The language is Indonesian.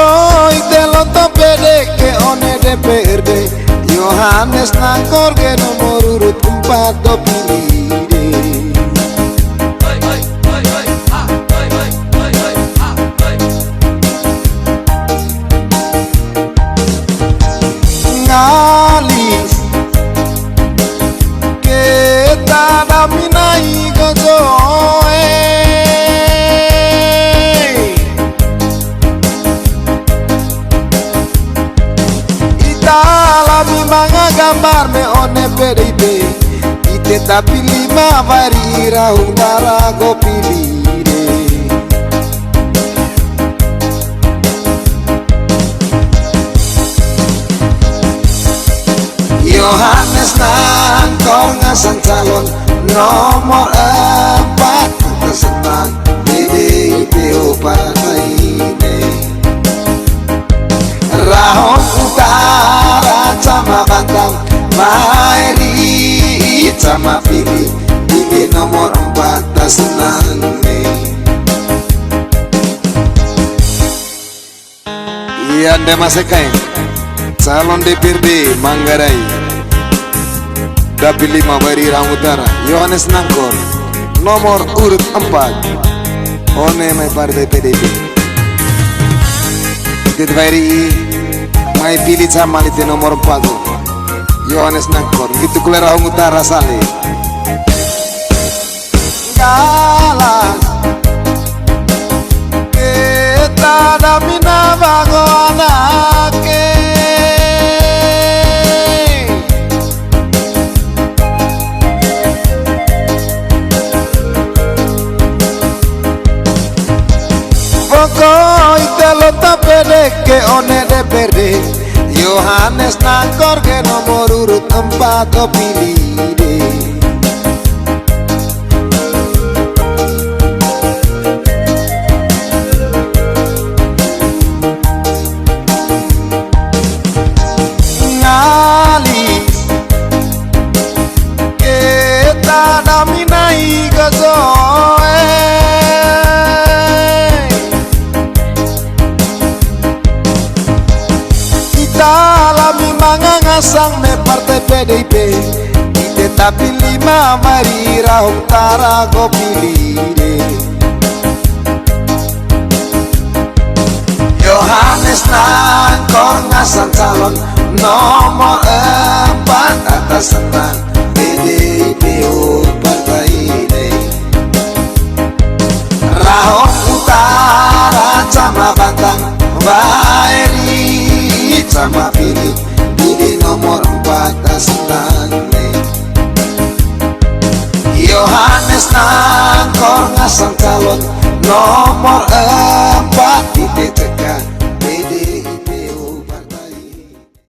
Pokoknya telo topede ke one DPRD Yohanes Nangkor ke nomor urut 4 to pilih deh. Ngalis kita daminai gozoe Italami manga gambar me one PDIP Ite tapi 5 vari rahung darah go pilih Yohanes Nangkor ngasang calon nomor 4 kita senang PDIP partai ini Rahon Utara sama Bantang Mairi sama Pilih ini nomor 4 tak senang Iya anda masih kain calon DPRD Manggarai Dapil 5 Bari Rahong Utara Yohanes Nangkor nomor urut 4 one mai partai PDIP Tit Bari mai pilih sama itu nomor 4 Yohanes Nangkor gitu kule Rahong Utara sale galas kita damina bago anake Pokoknya telo topede ke one DPRD Yohanes Nangkor ke nomor urut 4 to pilih deh. Ngalis kita daminai gozoe Alami manga ngasang me partai PDIP Ite tapi 5 mari Rahong Utara go pilih deh. Yohanes Nangkor ngasang calon nomor 4 atas senang PDIP partai ini Rahong Utara sama Bantang Mairi sama pilih nomor 4 tak senang Yohanes Nangkor ngasang calon nomor 4 titik tekan